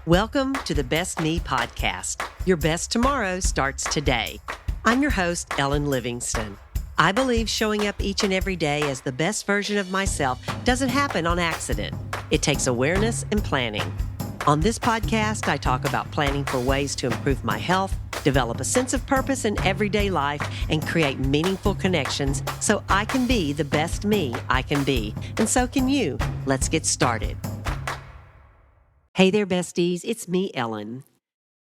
Welcome to the Best Me podcast. Your best tomorrow starts today. I'm your host, Ellen Livingston. I believe showing up each and every day as the best version of myself doesn't happen on accident. It takes awareness and planning. On this podcast, I talk about planning for ways to improve my health, develop a sense of purpose in everyday life, and create meaningful connections so I can be the best me I can be. And so can you. Let's get started. Hey there, besties. It's me, Ellen.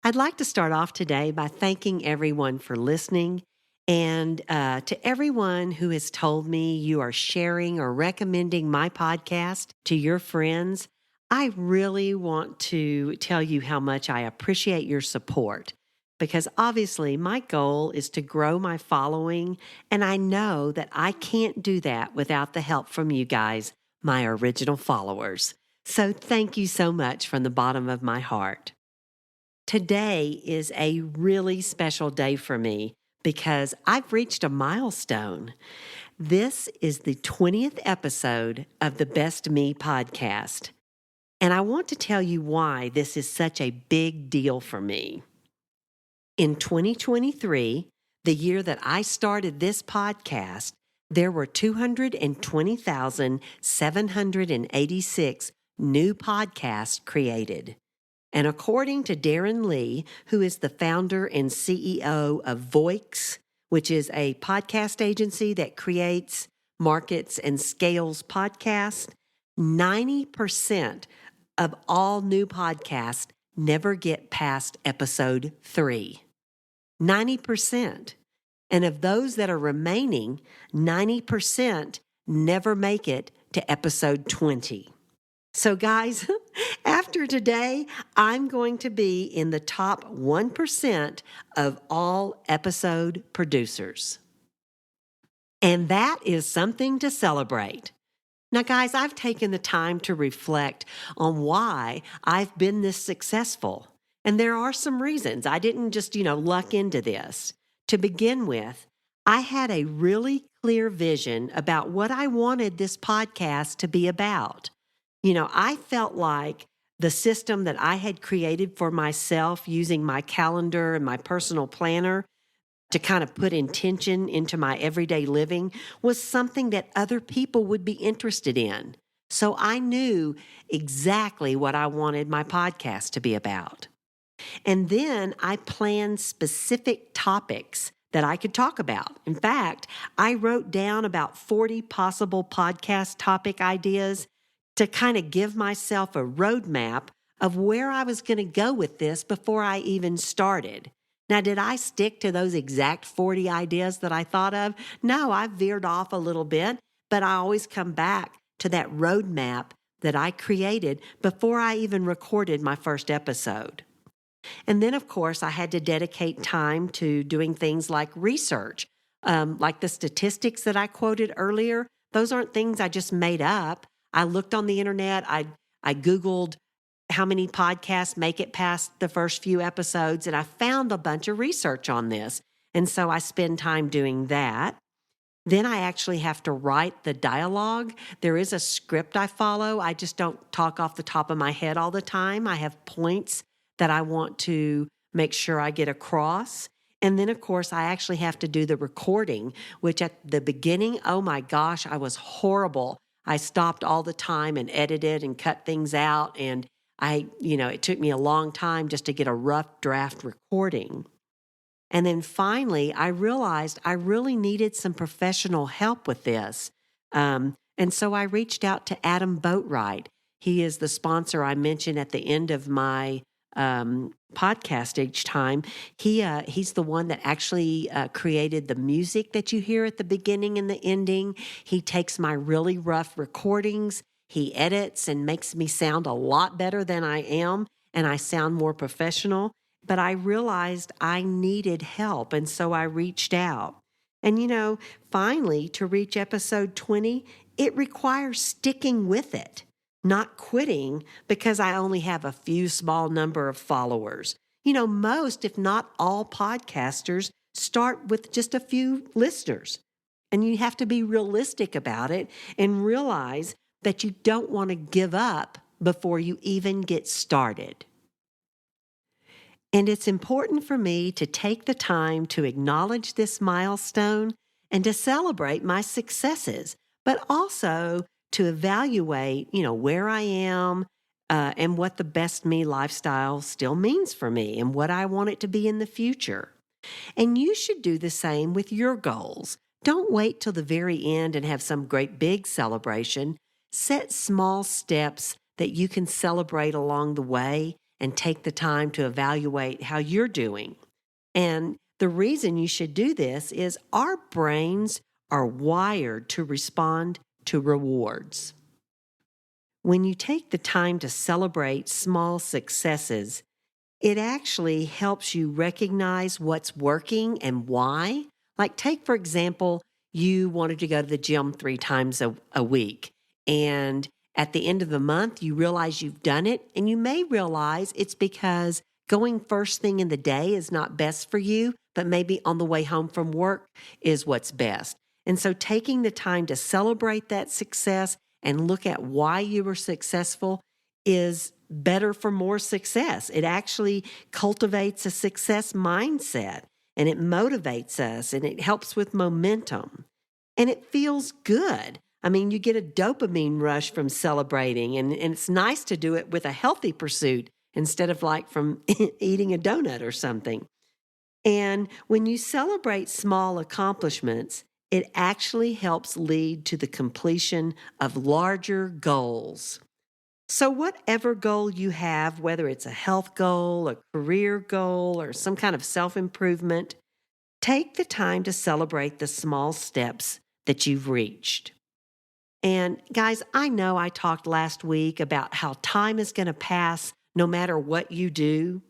I'd like to start off today by thanking everyone for listening and to everyone who has told me you are sharing or recommending my podcast to your friends. I really want to tell you how much I appreciate your support because obviously my goal is to grow my following, and I know that I can't do that without the help from you guys, my original followers. So thank you so much from the bottom of my heart. Today is a really special day for me because I've reached a milestone. This is the 20th episode of the Best Me podcast. And I want to tell you why this is such a big deal for me. In 2023, the year that I started this podcast, there were 220,786 new podcasts created. And according to Darren Lee, who is the founder and CEO of Voix, which is a podcast agency that creates, markets, and scales podcasts, 90% of all new podcasts never get past episode 3. 90%. And of those that are remaining, 90% never make it to episode 20. So guys, after today, I'm going to be in the top 1% of all episode producers. And that is something to celebrate. Now guys, I've taken the time to reflect on why I've been this successful. And there are some reasons. I didn't just, luck into this. To begin with, I had a really clear vision about what I wanted this podcast to be about. I felt like the system that I had created for myself using my calendar and my personal planner to kind of put intention into my everyday living was something that other people would be interested in. So I knew exactly what I wanted my podcast to be about. And then I planned specific topics that I could talk about. In fact, I wrote down about 40 possible podcast topic ideas to kind of give myself a roadmap of where I was going to go with this before I even started. Now, did I stick to those exact 40 ideas that I thought of? No, I veered off a little bit, but I always come back to that roadmap that I created before I even recorded my first episode. And then, of course, I had to dedicate time to doing things like research, like the statistics that I quoted earlier. Those aren't things I just made up. I looked on the internet. I Googled how many podcasts make it past the first few episodes, and I found a bunch of research on this. And so I spend time doing that. Then I actually have to write the dialogue. There is a script I follow. I just don't talk off the top of my head all the time. I have points that I want to make sure I get across. And then, of course, I actually have to do the recording, which at the beginning, oh my gosh, I was horrible. I stopped all the time and edited and cut things out. And it took me a long time just to get a rough draft recording. And then finally, I realized I really needed some professional help with this. And so I reached out to Adam Boatwright. He is the sponsor I mentioned at the end of my podcast each time. He's the one that actually created the music that you hear at the beginning and the ending. He takes my really rough recordings, he edits and makes me sound a lot better than I am, and I sound more professional. But I realized I needed help, and so I reached out. And finally, to reach episode 20, it requires sticking with it, not quitting because I only have a few small number of followers. Most, if not all podcasters start with just a few listeners. And you have to be realistic about it and realize that you don't want to give up before you even get started. And it's important for me to take the time to acknowledge this milestone and to celebrate my successes, but also to evaluate, where I am and what the best me lifestyle still means for me and what I want it to be in the future. And you should do the same with your goals. Don't wait till the very end and have some great big celebration. Set small steps that you can celebrate along the way and take the time to evaluate how you're doing. And the reason you should do this is our brains are wired to respond to rewards. When you take the time to celebrate small successes, it actually helps you recognize what's working and why. Like, take, for example, you wanted to go to the gym 3 times a week. And at the end of the month, you realize you've done it. And you may realize it's because going first thing in the day is not best for you, but maybe on the way home from work is what's best. And so taking the time to celebrate that success and look at why you were successful is better for more success. It actually cultivates a success mindset and it motivates us and it helps with momentum and it feels good. I mean, you get a dopamine rush from celebrating and it's nice to do it with a healthy pursuit instead of like from eating a donut or something. And when you celebrate small accomplishments, it actually helps lead to the completion of larger goals. So, whatever goal you have, whether it's a health goal, a career goal, or some kind of self improvement, take the time to celebrate the small steps that you've reached. And guys, I know I talked last week about how time is going to pass no matter what you do.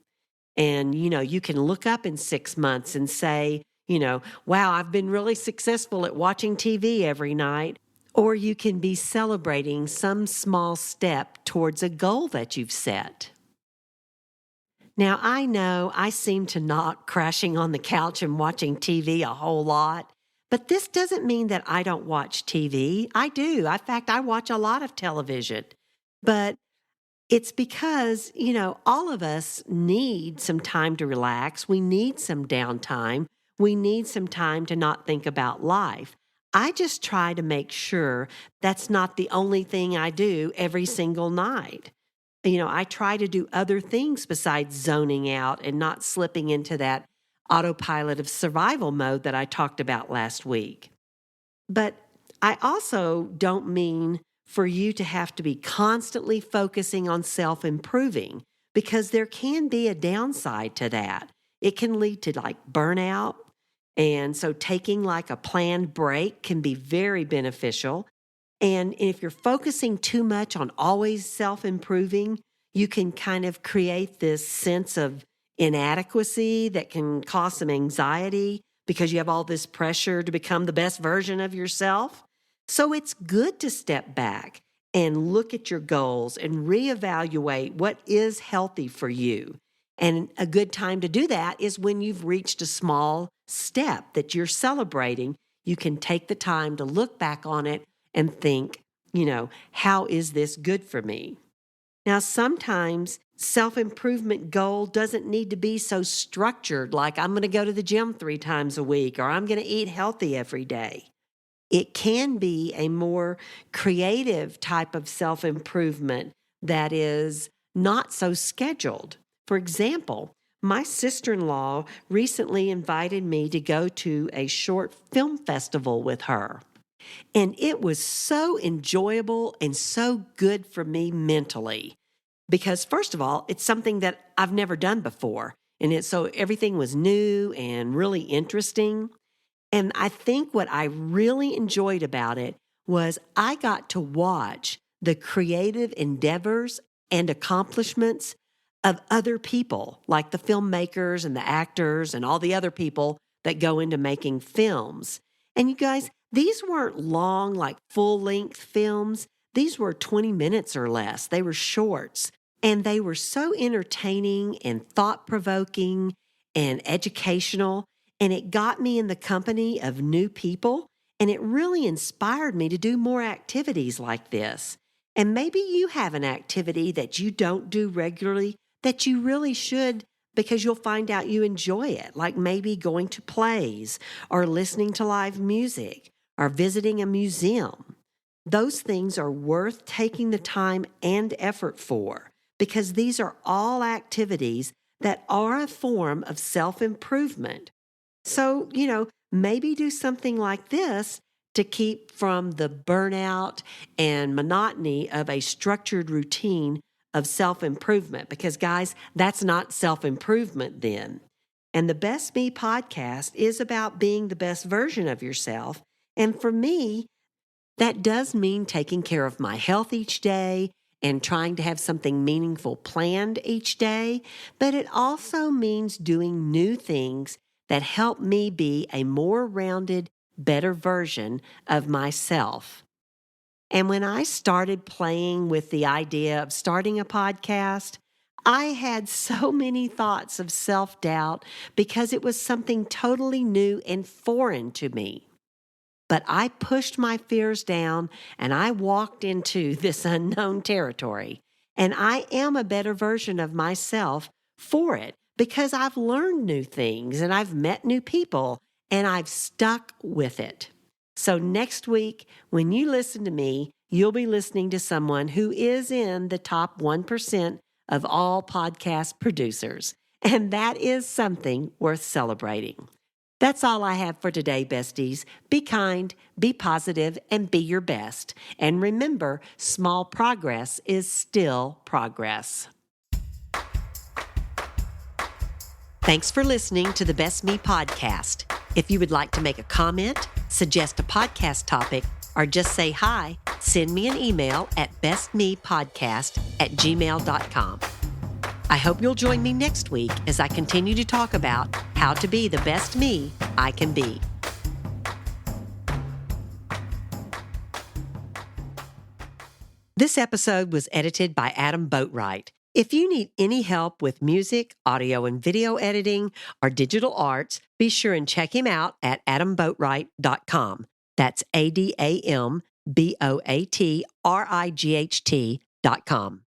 And, you can look up in 6 months and say, wow, I've been really successful at watching TV every night. Or you can be celebrating some small step towards a goal that you've set. Now, I know I seem to not crashing on the couch and watching TV a whole lot, but this doesn't mean that I don't watch TV. I do. In fact, I watch a lot of television. But it's because, all of us need some time to relax. We need some downtime. We need some time to not think about life. I just try to make sure that's not the only thing I do every single night. I try to do other things besides zoning out and not slipping into that autopilot of survival mode that I talked about last week. But I also don't mean for you to have to be constantly focusing on self-improving because there can be a downside to that. It can lead to like burnout. And so taking like a planned break can be very beneficial. And if you're focusing too much on always self-improving, you can kind of create this sense of inadequacy that can cause some anxiety because you have all this pressure to become the best version of yourself. So it's good to step back and look at your goals and reevaluate what is healthy for you. And a good time to do that is when you've reached a small step that you're celebrating. You can take the time to look back on it and think, how is this good for me? Now, sometimes self-improvement goal doesn't need to be so structured, like I'm going to go to the gym 3 times a week or I'm going to eat healthy every day. It can be a more creative type of self-improvement that is not so scheduled. For example, my sister-in-law recently invited me to go to a short film festival with her. And it was so enjoyable and so good for me mentally. Because first of all, it's something that I've never done before. And so everything was new and really interesting. And I think what I really enjoyed about it was I got to watch the creative endeavors and accomplishments of other people, like the filmmakers and the actors and all the other people that go into making films. And you guys, these weren't long, like full-length films. These were 20 minutes or less. They were shorts. And they were so entertaining and thought-provoking and educational. And it got me in the company of new people. And it really inspired me to do more activities like this. And maybe you have an activity that you don't do regularly that you really should because you'll find out you enjoy it, like maybe going to plays or listening to live music or visiting a museum. Those things are worth taking the time and effort for because these are all activities that are a form of self-improvement. So, maybe do something like this to keep from the burnout and monotony of a structured routine of self improvement. Because, guys, that's not self improvement then. And the Best Me podcast is about being the best version of yourself. And for me, that does mean taking care of my health each day and trying to have something meaningful planned each day, but it also means doing new things that help me be a more rounded, better version of myself. And when I started playing with the idea of starting a podcast, I had so many thoughts of self-doubt because it was something totally new and foreign to me. But I pushed my fears down and I walked into this unknown territory. And I am a better version of myself for it because I've learned new things and I've met new people and I've stuck with it. So next week, when you listen to me, you'll be listening to someone who is in the top 1% of all podcast producers. And that is something worth celebrating. That's all I have for today, besties. Be kind, be positive, and be your best. And remember, small progress is still progress. Thanks for listening to the Best Me podcast. If you would like to make a comment, suggest a podcast topic, or just say hi, send me an email at bestmepodcast@gmail.com. I hope you'll join me next week as I continue to talk about how to be the best me I can be. This episode was edited by Adam Boatwright. If you need any help with music, audio and video editing, or digital arts, be sure and check him out at adamboatwright.com. That's ADAMBOATRIGHT.com.